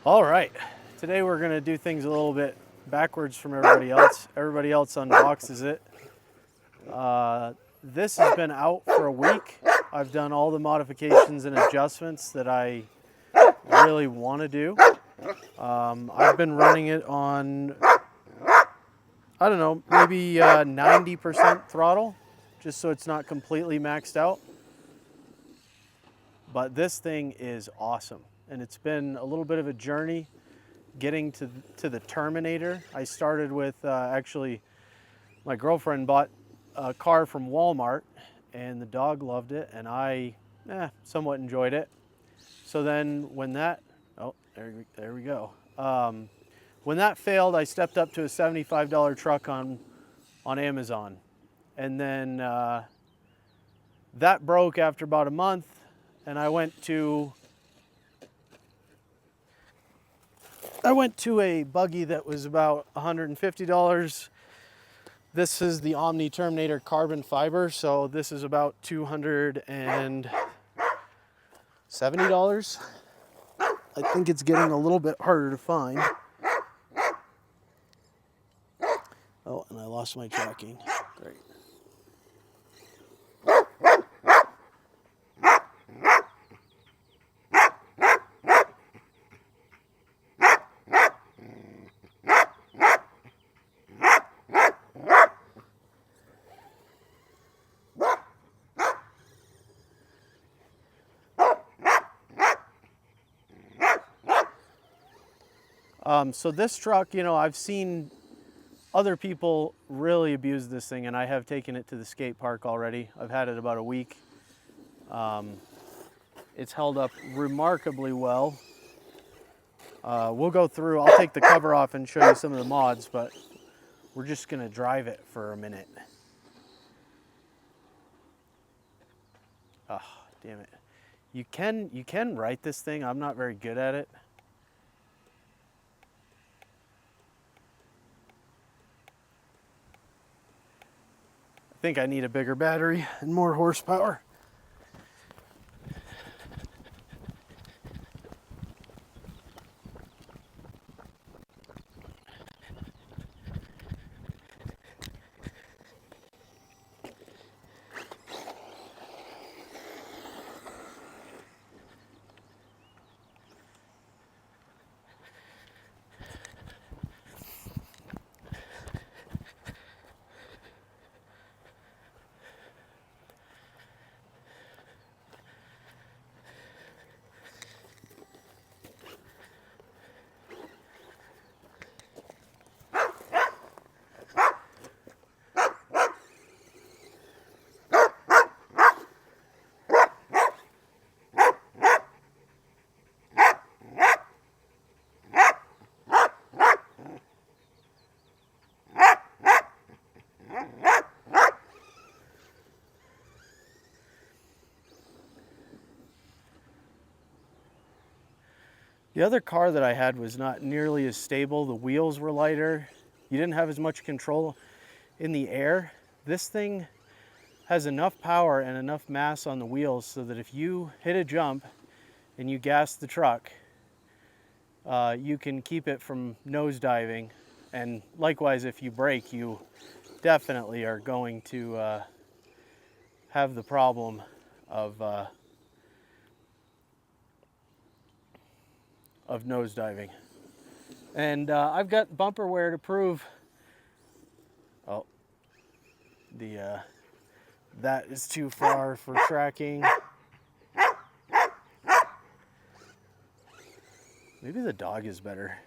All right, today we're gonna do things a little bit backwards from everybody else. Everybody else unboxes it. This has been out for a week. I've done all the modifications and adjustments that I really want to do. I've been running it on, I don't know, maybe 90% throttle, just so it's not completely maxed out. But this thing is awesome. And it's been a little bit of a journey getting to the Terminator. I started with, actually, my girlfriend bought a car from Walmart and the dog loved it and I somewhat enjoyed it. So then when that, there we go. When that failed, I stepped up to a $75 truck on Amazon. And then that broke after about a month and I went to a buggy that was about $150. This is the Omni Terminator carbon fiber, so this is about $270. I think it's getting a little bit harder to find. Oh, and I lost my tracking. Great. So this truck, you know, I've seen other people really abuse this thing and I have taken it to the skate park already. I've had it about a week. It's held up remarkably well. We'll go through, I'll take the cover off and show you some of the mods, but we're just gonna drive it for a minute. Oh, damn it. You can write this thing, I'm not very good at it. I think I need a bigger battery and more horsepower. The other car that I had was not nearly as stable. The wheels were lighter. You didn't have as much control in the air. This thing has enough power and enough mass on the wheels so that if you hit a jump and you gas the truck, you can keep it from nosediving. And likewise, if you brake, you definitely are going to have the problem of nosediving. And I've got bumper wear to prove. Oh, that is too far for tracking. Maybe the dog is better.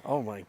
Oh my.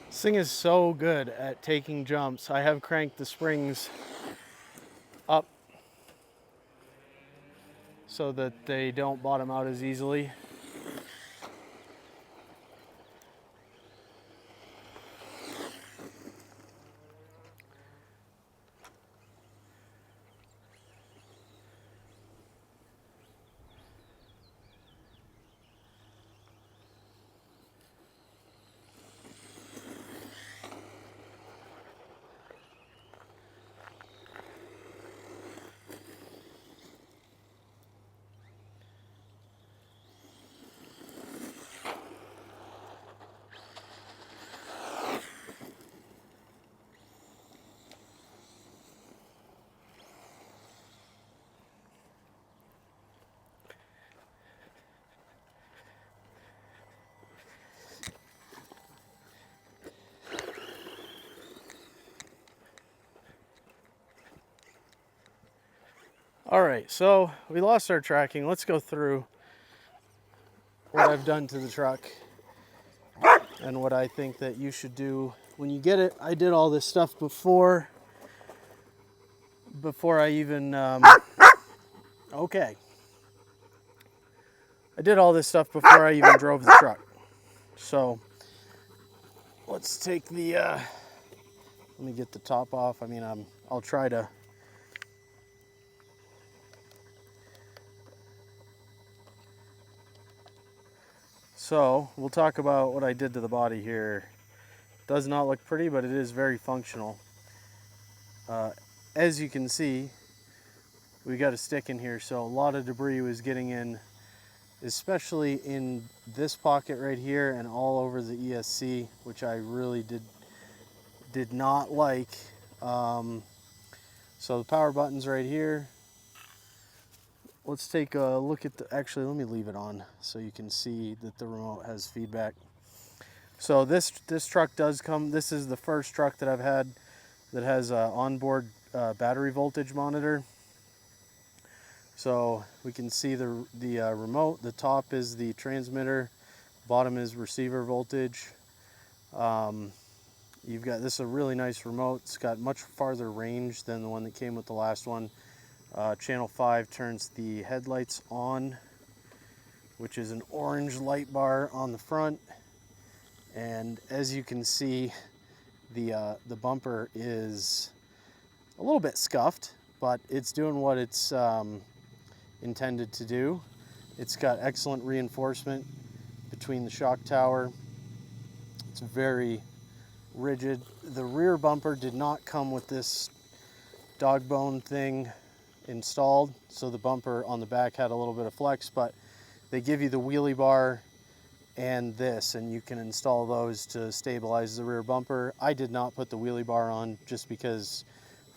This thing is so good at taking jumps. I have cranked the springs up so that they don't bottom out as easily. All right, so we lost our tracking. Let's go through what I've done to the truck and what I think that you should do when you get it. I did all this stuff before I even, okay. I did all this stuff before I even drove the truck. So let's take the, let me get the top off. I mean, I'll try to. So we'll talk about what I did to the body here. Does not look pretty, but it is very functional. As you can see, we got a stick in here, so a lot of debris was getting in, especially in this pocket right here and all over the ESC, which I really did not like. So the power button's right here. Let's take a look at actually let me leave it on so you can see that the remote has feedback. So this truck does come, this is the first truck that I've had that has an onboard battery voltage monitor. So we can see the remote. The top is the transmitter, bottom is receiver voltage. You've got, this is a really nice remote. It's got much farther range than the one that came with the last one. Channel 5 turns the headlights on, which is an orange light bar on the front. And as you can see, the bumper is a little bit scuffed, but it's doing what it's intended to do. It's got excellent reinforcement between the shock tower. It's very rigid. The rear bumper did not come with this dog bone thing installed, so the bumper on the back had a little bit of flex, but they give you the wheelie bar and this, and you can install those to stabilize the rear bumper. I did not put the wheelie bar on just because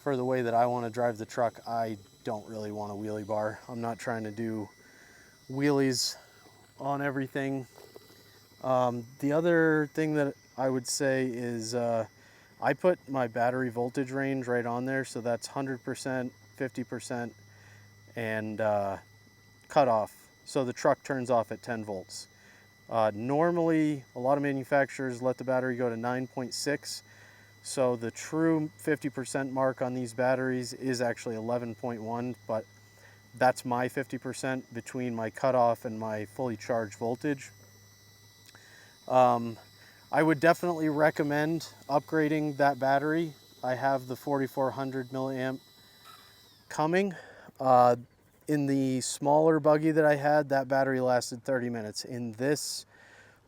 for the way that I want to drive the truck, I don't really want a wheelie bar. I'm not trying to do wheelies on everything. The other thing that I would say is I put my battery voltage range right on there, so that's 100%, 50%, and cutoff. So the truck turns off at 10 volts. Normally, a lot of manufacturers let the battery go to 9.6. So the true 50% mark on these batteries is actually 11.1, but that's my 50% between my cutoff and my fully charged voltage. I would definitely recommend upgrading that battery. I have the 4400 milliamp coming. In the smaller buggy that I had, that battery lasted 30 minutes. In this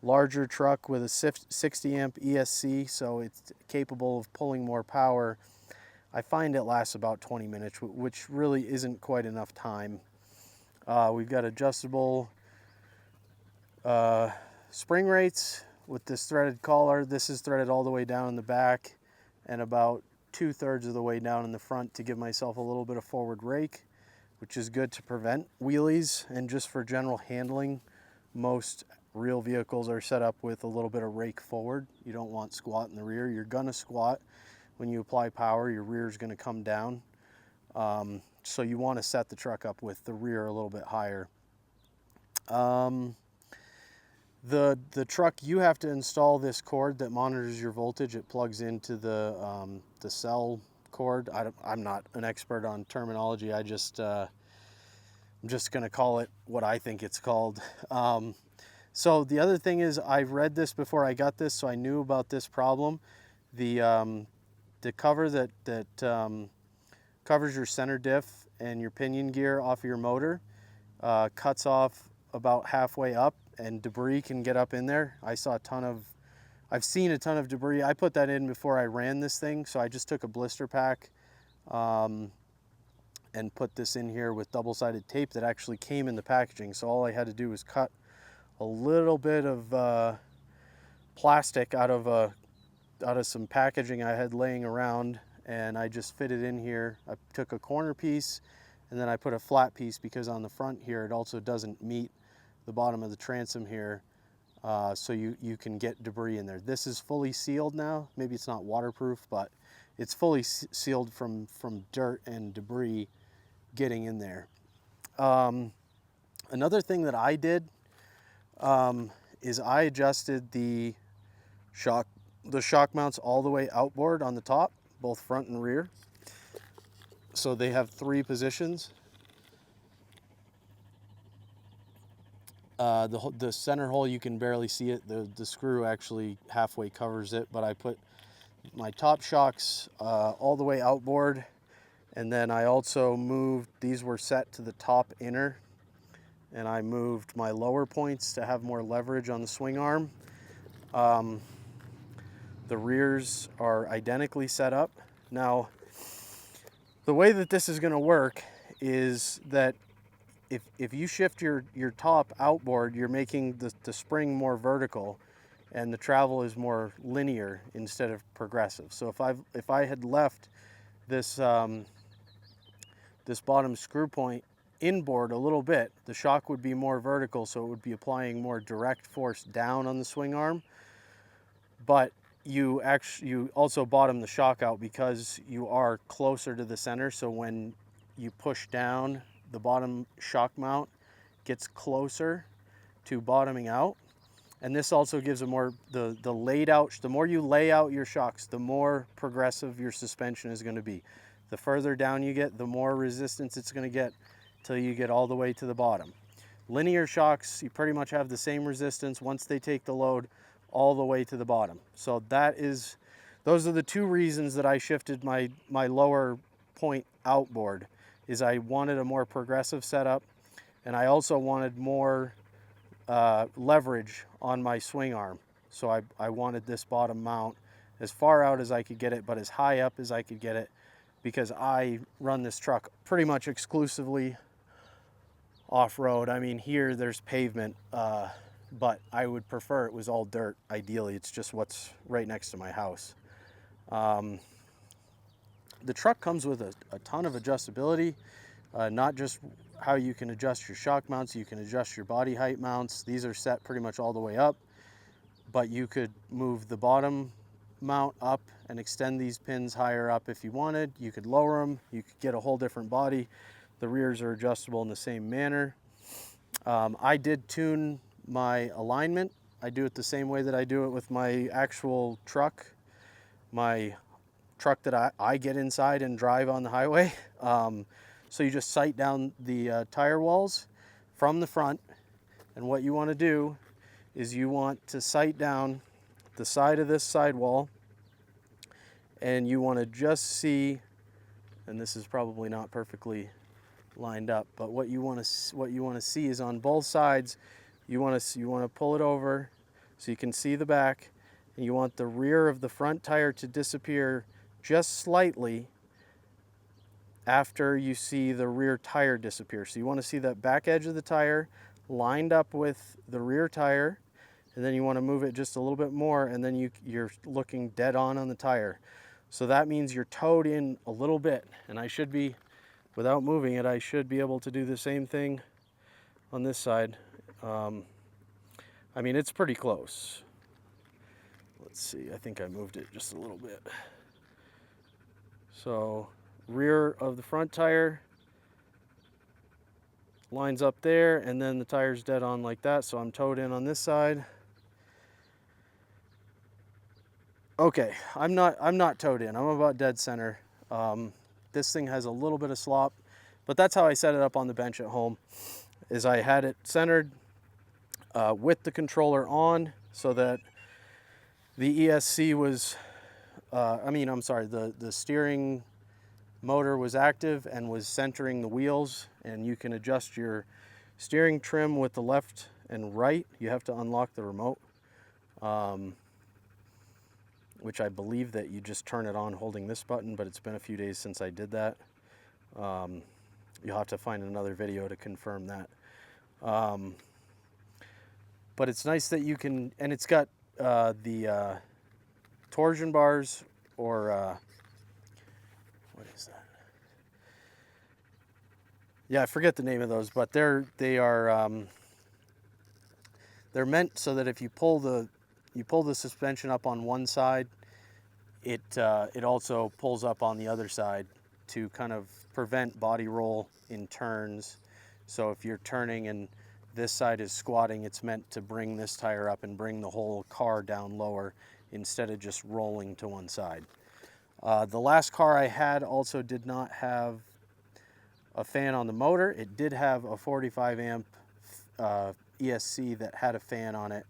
larger truck with a 60 amp ESC, so it's capable of pulling more power, I find it lasts about 20 minutes, which really isn't quite enough time. We've got adjustable spring rates with this threaded collar. This is threaded all the way down in the back and about 2/3 of the way down in the front to give myself a little bit of forward rake, which is good to prevent wheelies, and just for general handling. Most real vehicles are set up with a little bit of rake forward. You don't want squat in the rear. You're gonna squat. When you apply power, your rear is gonna come down. So you wanna set the truck up with the rear a little bit higher. The truck, you have to install this cord that monitors your voltage. It plugs into the cell cord. I'm not an expert on terminology. I'm just gonna call it what I think it's called. So the other thing is, I read this before I got this, so I knew about this problem. The cover that covers your center diff and your pinion gear off of your motor cuts off about halfway up, and debris can get up in there. I've seen a ton of debris. I put that in before I ran this thing, so I just took a blister pack and put this in here with double-sided tape that actually came in the packaging. So all I had to do was cut a little bit of plastic out of some packaging I had laying around, and I just fit it in here. I took a corner piece and then I put a flat piece, because on the front here it also doesn't meet the bottom of the transom here, so you can get debris in there. This is fully sealed now. Maybe it's not waterproof, but it's fully sealed from dirt and debris getting in there. Another thing that I did is I adjusted the shock mounts all the way outboard on the top, both front and rear. So they have 3 positions. The center hole, you can barely see it. The screw actually halfway covers it, but I put my top shocks all the way outboard, and then I also moved, these were set to the top inner, and I moved my lower points to have more leverage on the swing arm. The rears are identically set up. Now, the way that this is going to work is that if you shift your top outboard, you're making the spring more vertical, and the travel is more linear instead of progressive. So if I had left this this bottom screw point inboard a little bit, the shock would be more vertical, so it would be applying more direct force down on the swing arm. But you also bottom the shock out because you are closer to the center, so when you push down, the bottom shock mount gets closer to bottoming out. And this also gives a more, the more you lay out your shocks, the more progressive your suspension is going to be. The further down you get, the more resistance it's going to get till you get all the way to the bottom. Linear shocks, you pretty much have the same resistance once they take the load all the way to the bottom. So those are the 2 reasons that I shifted my lower point outboard. Is I wanted a more progressive setup, and I also wanted more leverage on my swing arm. So I wanted this bottom mount as far out as I could get it, but as high up as I could get it, because I run this truck pretty much exclusively off-road. I mean, here there's pavement, but I would prefer it was all dirt. Ideally, it's just what's right next to my house. the truck comes with a ton of adjustability, not just how you can adjust your shock mounts, you can adjust your body height mounts. These are set pretty much all the way up, but you could move the bottom mount up and extend these pins higher up if you wanted. You could lower them, you could get a whole different body. The rears are adjustable in the same manner. I did tune my alignment. I do it the same way that I do it with my actual truck, my truck that I get inside and drive on the highway. So you just sight down the tire walls from the front, and what you want to do is you want to sight down the side of this sidewall, and you want to just see, and this is probably not perfectly lined up, but what you want to see is on both sides, you want to pull it over so you can see the back, and you want the rear of the front tire to disappear just slightly after you see the rear tire disappear. So you want to see that back edge of the tire lined up with the rear tire, and then you want to move it just a little bit more, and then you're looking dead on the tire. So that means you're towed in a little bit, and I should be, without moving it, I should be able to do the same thing on this side. I mean, it's pretty close. Let's see, I think I moved it just a little bit. So rear of the front tire lines up there, and then the tire's dead on like that, so I'm towed in on this side. Okay, I'm not towed in. I'm about dead center. This thing has a little bit of slop, but that's how I set it up on the bench at home, is I had it centered with the controller on, so that the ESC was, the steering motor was active and was centering the wheels, and you can adjust your steering trim with the left and right. You have to unlock the remote, which I believe that you just turn it on holding this button, but it's been a few days since I did that. You'll have to find another video to confirm that. But it's nice that you can, and it's got the torsion bars, or what is that? Yeah, I forget the name of those, but they're meant so that if you pull the suspension up on one side, it also pulls up on the other side to kind of prevent body roll in turns. So if you're turning and this side is squatting, it's meant to bring this tire up and bring the whole car down lower instead of just rolling to one side. The last car I had also did not have a fan on the motor. It did have a 45 amp ESC that had a fan on it,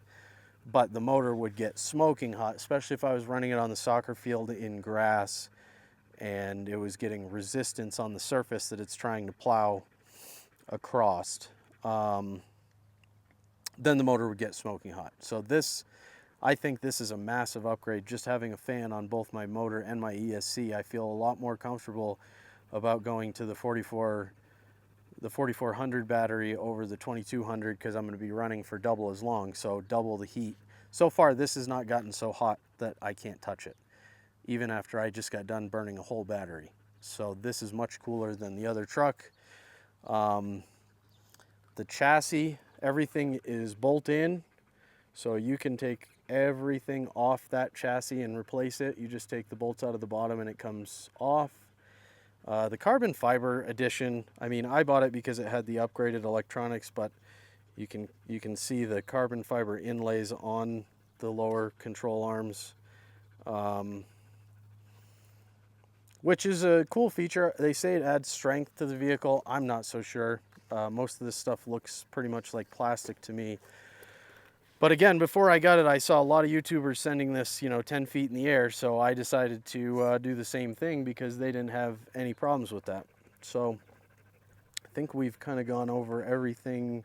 but the motor would get smoking hot, especially if I was running it on the soccer field in grass and it was getting resistance on the surface that it's trying to plow across. Then the motor would get smoking hot. So I think this is a massive upgrade. Just having a fan on both my motor and my ESC, I feel a lot more comfortable about going to the 4400 battery over the 2200, because I'm going to be running for double as long, so double the heat. So far, this has not gotten so hot that I can't touch it, even after I just got done burning a whole battery. So this is much cooler than the other truck. The chassis, everything is bolt in, so you can take everything off that chassis and replace it. You just take the bolts out of the bottom and it comes off. The carbon fiber edition, I mean, I bought it because it had the upgraded electronics, but you can see the carbon fiber inlays on the lower control arms, which is a cool feature. They say it adds strength to the vehicle. I'm not so sure. Most of this stuff looks pretty much like plastic to me. But again, before I got it, I saw a lot of YouTubers sending this, 10 feet in the air, so I decided to do the same thing because they didn't have any problems with that. So I think we've kind of gone over everything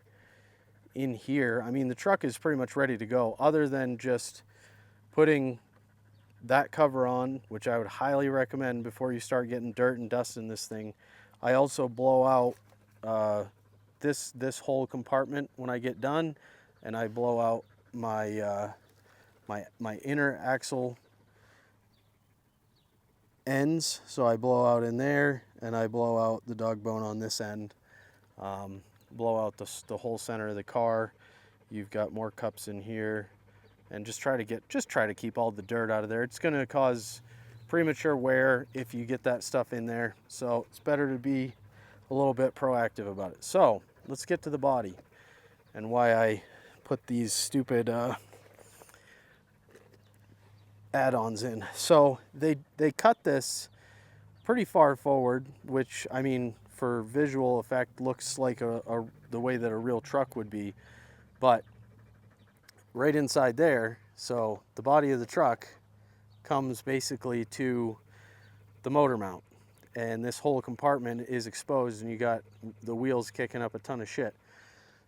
in here. I mean, the truck is pretty much ready to go, other than just putting that cover on, which I would highly recommend before you start getting dirt and dust in this thing. I also blow out this whole compartment when I get done, and I blow out my my inner axle ends. So I blow out in there, and I blow out the dog bone on this end. Blow out the whole center of the car. You've got more cups in here, and just try to keep all the dirt out of there. It's going to cause premature wear if you get that stuff in there. So it's better to be a little bit proactive about it. So let's get to the body and why I put these stupid add-ons in. So they cut this pretty far forward, which, I mean, for visual effect looks like the way that a real truck would be, but right inside there, so the body of the truck comes basically to the motor mount, and this whole compartment is exposed, and you got the wheels kicking up a ton of shit.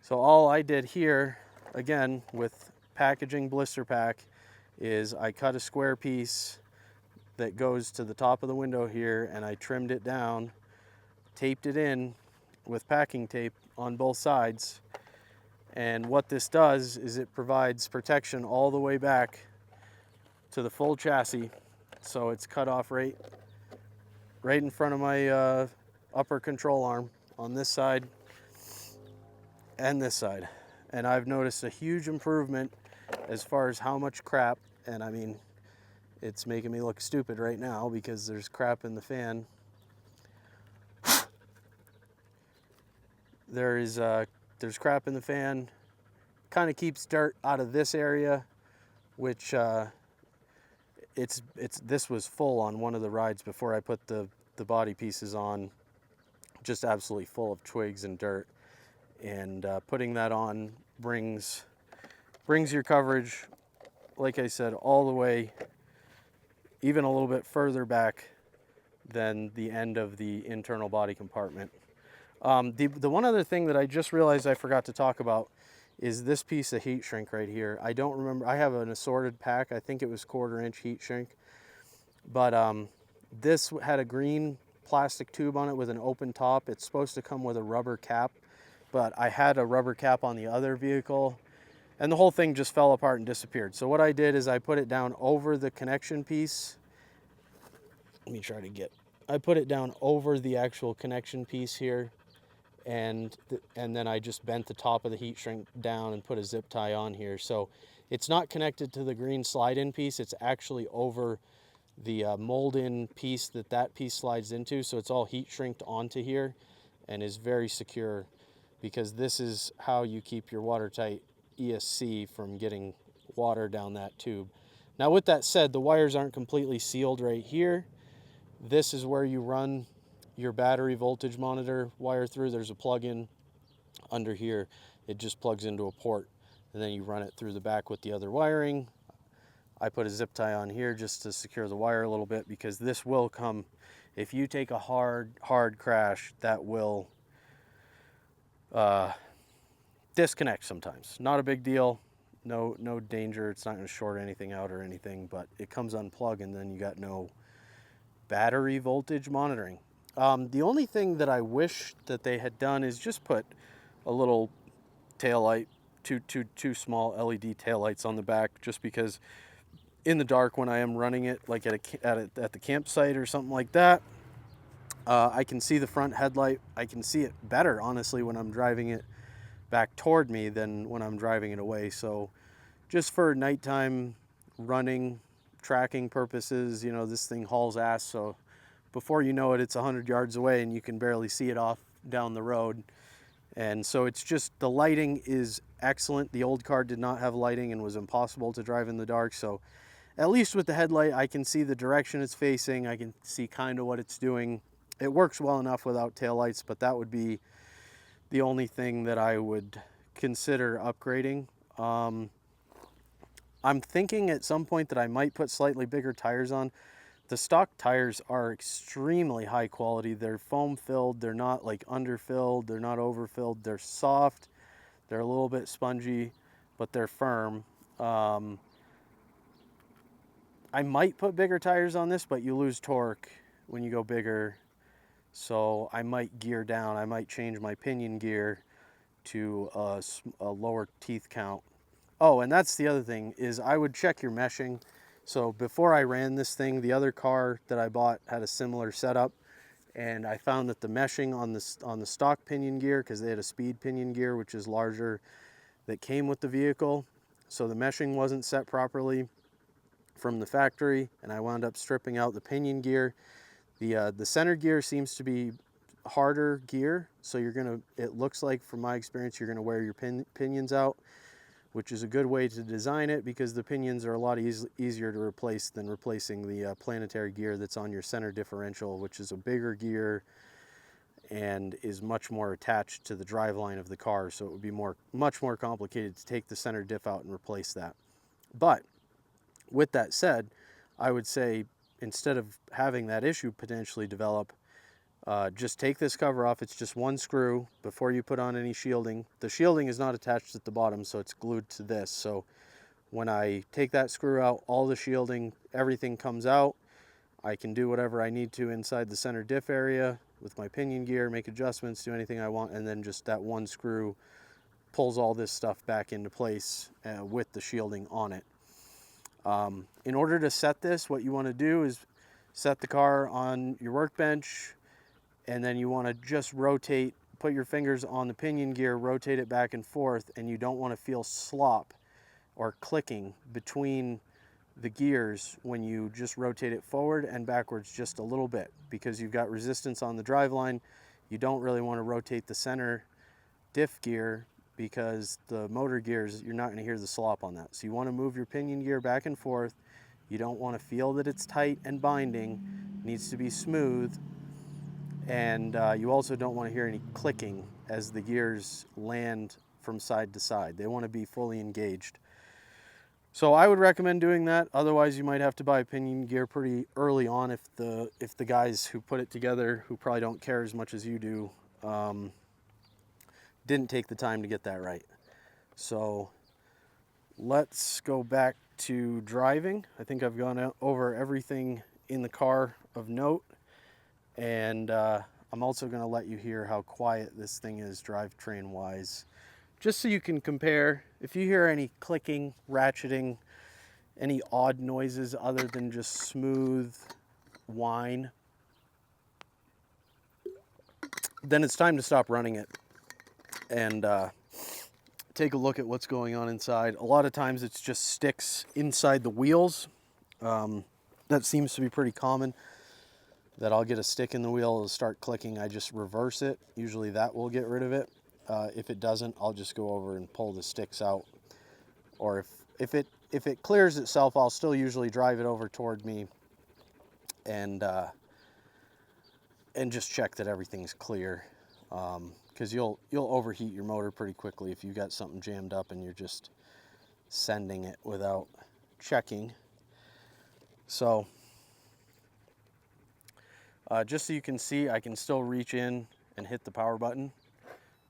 So all I did here, again, with packaging blister pack, is I cut a square piece that goes to the top of the window here, and I trimmed it down, taped it in with packing tape on both sides. And what this does is it provides protection all the way back to the full chassis. So it's cut off right in front of my upper control arm on this side and this side. And I've noticed a huge improvement as far as how much crap, and I mean, it's making me look stupid right now because there's crap in the fan. There's crap in the fan. Kind of keeps dirt out of this area, which this was full on one of the rides before I put the body pieces on, just absolutely full of twigs and dirt. And putting that on brings your coverage, like I said, all the way, even a little bit further back than the end of the internal body compartment. The one other thing that I just realized I forgot to talk about is this piece of heat shrink right here. I don't remember, I have an assorted pack, I think it was 1/4 inch heat shrink, but this had a green plastic tube on it with an open top. It's supposed to come with a rubber cap, but I had a rubber cap on the other vehicle, and the whole thing just fell apart and disappeared. So what I did is I put it down over the connection piece. Let me try to I put it down over the actual connection piece here, and then I just bent the top of the heat shrink down and put a zip tie on here. So it's not connected to the green slide-in piece. It's actually over the mold-in piece that piece slides into. So it's all heat shrinked onto here and is very secure, because this is how you keep your watertight ESC from getting water down that tube. Now, with that said, the wires aren't completely sealed right here. This is where you run your battery voltage monitor wire through. There's a plug-in under here. It just plugs into a port, and then you run it through the back with the other wiring. I put a zip tie on here just to secure the wire a little bit, because this will come, if you take a hard crash, that will disconnect sometimes. Not a big deal, no danger. It's not going to short anything out or anything, but it comes unplugged, and then you got no battery voltage monitoring. The only thing that I wish that they had done is just put a little tail light, two small LED tail lights on the back, just because in the dark when I am running it, like at the campsite or something like that, I can see the front headlight. I can see it better, honestly, when I'm driving it back toward me than when I'm driving it away. So just for nighttime running, tracking purposes, you know, this thing hauls ass. So before you know it, it's 100 yards away and you can barely see it off down the road. And so it's just, the lighting is excellent. The old car did not have lighting and was impossible to drive in the dark. So at least with the headlight, I can see the direction it's facing. I can see kind of what it's doing. It works well enough without taillights, but that would be the only thing that I would consider upgrading. I'm thinking at some point that I might put slightly bigger tires on. The stock tires are extremely high quality. They're foam filled. They're not like underfilled. They're not overfilled. They're soft. They're a little bit spongy, but they're firm. I might put bigger tires on this, but you lose torque when you go bigger. So I might gear down. I might change my pinion gear to a lower teeth count. Oh, and that's the other thing, is I would check your meshing. So before I ran this thing, the other car that I bought had a similar setup, and I found that the meshing on the stock pinion gear, because they had a speed pinion gear which is larger, that came with the vehicle, so the meshing wasn't set properly from the factory, and I wound up stripping out the pinion gear. The center gear seems to be harder gear, so it looks like, from my experience, you're gonna wear your pinions out, which is a good way to design it, because the pinions are a lot easier to replace than replacing the planetary gear that's on your center differential, which is a bigger gear and is much more attached to the driveline of the car, so it would be much more complicated to take the center diff out and replace that. But with that said, I would say, instead of having that issue potentially develop, just take this cover off. It's just one screw before you put on any shielding. The shielding is not attached at the bottom, so it's glued to this. So when I take that screw out, all the shielding, everything comes out. I can do whatever I need to inside the center diff area with my pinion gear, make adjustments, do anything I want, and then just that one screw pulls all this stuff back into place with the shielding on it. In order to set this, what you want to do is set the car on your workbench, and then you want to just rotate, put your fingers on the pinion gear, rotate it back and forth, and you don't want to feel slop or clicking between the gears when you just rotate it forward and backwards just a little bit, because you've got resistance on the driveline. You don't really want to rotate the center diff gear, because the motor gears, you're not going to hear the slop on that. So you want to move your pinion gear back and forth. You don't want to feel that it's tight and binding. It needs to be smooth. And you also don't want to hear any clicking as the gears land from side to side. They want to be fully engaged. So I would recommend doing that. Otherwise, you might have to buy pinion gear pretty early on if the guys who put it together, who probably don't care as much as you do, didn't take the time to get that right. So let's go back to driving. I think I've gone over everything in the car of note, and I'm also going to let you hear how quiet this thing is drivetrain wise, just so you can compare. If you hear any clicking, ratcheting, any odd noises other than just smooth whine, then it's time to stop running it and take a look at what's going on inside. A lot of times it's just sticks inside the wheels. That seems to be pretty common, that I'll get a stick in the wheel, it'll start clicking, I just reverse it. Usually that will get rid of it. If it doesn't, I'll just go over and pull the sticks out. Or if it clears itself, I'll still usually drive it over toward me and just check that everything's clear. Because you'll overheat your motor pretty quickly if you got something jammed up and you're just sending it without checking. So just so you can see, I can still reach in and hit the power button.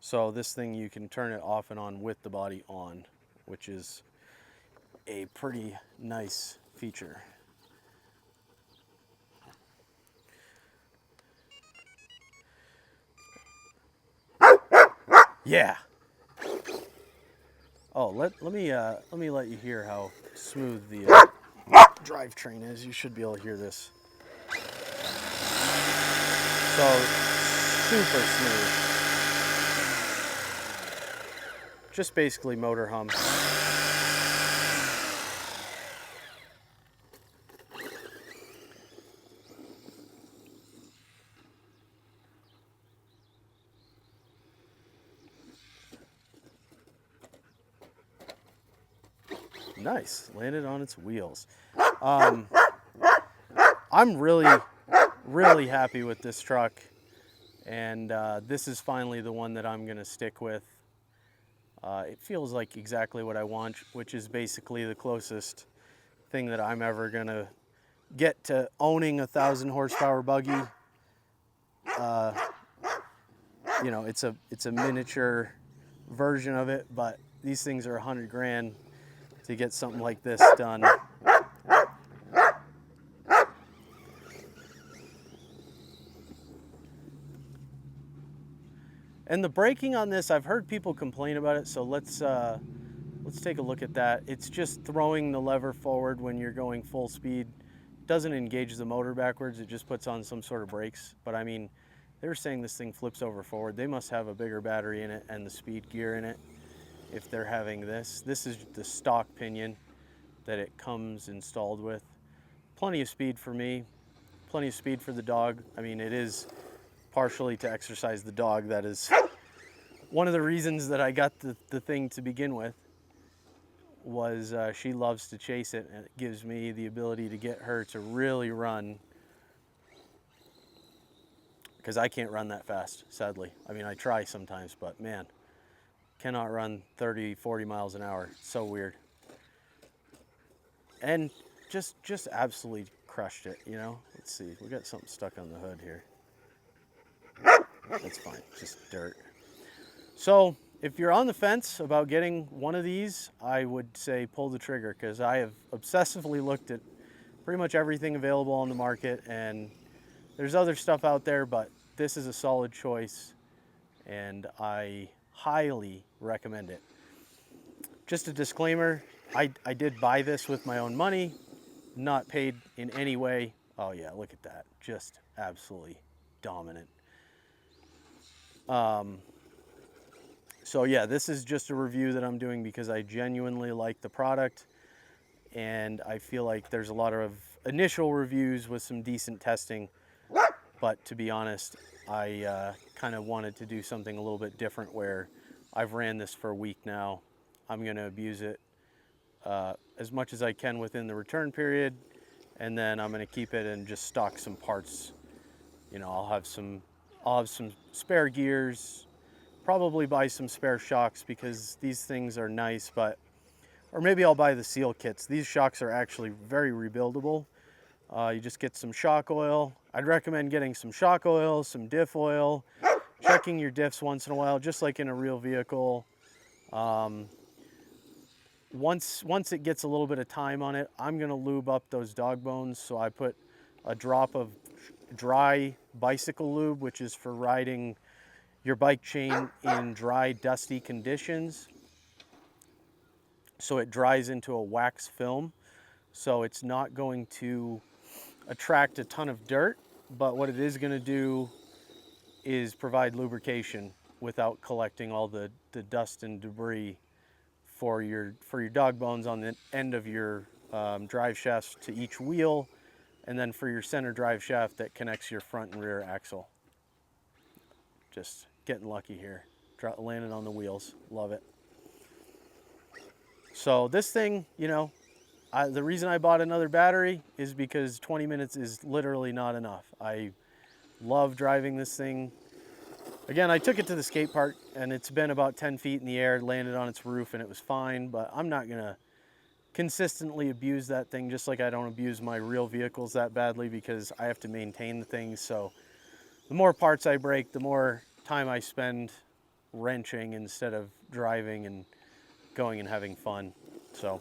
So this thing, you can turn it off and on with the body on, which is a pretty nice feature. Yeah. Oh, let me let you hear how smooth the drivetrain is. You should be able to hear this. So super smooth. Just basically motor hum. Nice, landed on its wheels. I'm really happy with this truck, and this is finally the one that I'm gonna stick with. It feels like exactly what I want, which is basically the closest thing that I'm ever gonna get to owning a 1,000 horsepower buggy. You know, it's a miniature version of it, but these things are 100 grand to get something like this done. And the braking on this, I've heard people complain about it, so let's let's take a look at that. It's just throwing the lever forward when you're going full speed. Doesn't engage the motor backwards, it just puts on some sort of brakes. But I mean, they're saying this thing flips over forward. They must have a bigger battery in it and the speed gear in it if they're having this. This is the stock pinion that it comes installed with. Plenty of speed for me, plenty of speed for the dog. I mean, it is partially to exercise the dog. That is one of the reasons that I got the thing to begin with, was she loves to chase it, and it gives me the ability to get her to really run, because I can't run that fast, sadly. I mean, I try sometimes, but man, cannot run 30, 40 miles an hour. It's so weird. And just absolutely crushed it, you know? Let's see, we got something stuck on the hood here. That's fine, just dirt. So if you're on the fence about getting one of these, I would say pull the trigger, because I have obsessively looked at pretty much everything available on the market, and there's other stuff out there, but this is a solid choice, and I highly recommend it. Just a disclaimer, I did buy this with my own money, not paid in any way. Oh yeah, look at that, just absolutely dominant. So yeah, this is just a review that I'm doing because I genuinely like the product, and I feel like there's a lot of initial reviews with some decent testing, but to be honest, I kind of wanted to do something a little bit different where I've ran this for a week now. I'm going to abuse it as much as I can within the return period, and then I'm going to keep it and just stock some parts. You know, I'll have some spare gears, probably buy some spare shocks, because these things are nice, but, or maybe I'll buy the seal kits. These shocks are actually very rebuildable. You just get some shock oil. I'd recommend getting some shock oil, some diff oil, checking your diffs once in a while, just like in a real vehicle. Once it gets a little bit of time on it, I'm gonna lube up those dog bones. So I put a drop of dry bicycle lube, which is for riding your bike chain in dry, dusty conditions. So it dries into a wax film. So it's not going to attract a ton of dirt, but what it is going to do is provide lubrication without collecting all the dust and debris for your dog bones on the end of your drive shafts to each wheel, and then for your center drive shaft that connects your front and rear axle. Just getting lucky here, landing on the wheels, love it. So this thing, you know, the reason I bought another battery is because 20 minutes is literally not enough. I love driving this thing. Again, I took it to the skate park, and it's been about 10 feet in the air, landed on its roof, and it was fine, but I'm not gonna consistently abuse that thing, just like I don't abuse my real vehicles that badly, because I have to maintain the things. So the more parts I break, the more time I spend wrenching instead of driving and going and having fun. So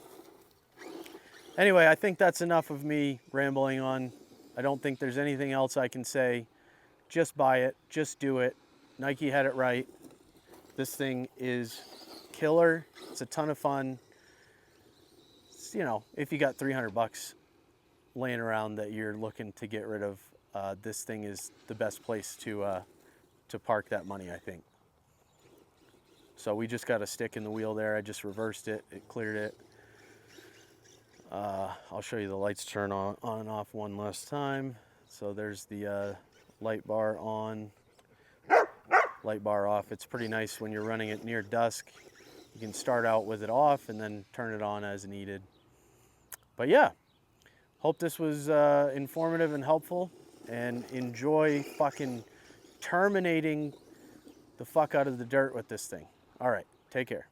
anyway, I think that's enough of me rambling on. I don't think there's anything else I can say. Just buy it, just do it. Nike had it right. This thing is killer. It's a ton of fun. It's, you know, if you got 300 bucks laying around that you're looking to get rid of, this thing is the best place to park that money, I think. So we just got a stick in the wheel there. I just reversed it, it cleared it. I'll show you the lights turn on and off one last time. So there's the light bar on, light bar off. It's pretty nice when you're running it near dusk. You can start out with it off and then turn it on as needed. But yeah, hope this was informative and helpful, and enjoy fucking terminating the fuck out of the dirt with this thing. All right, take care.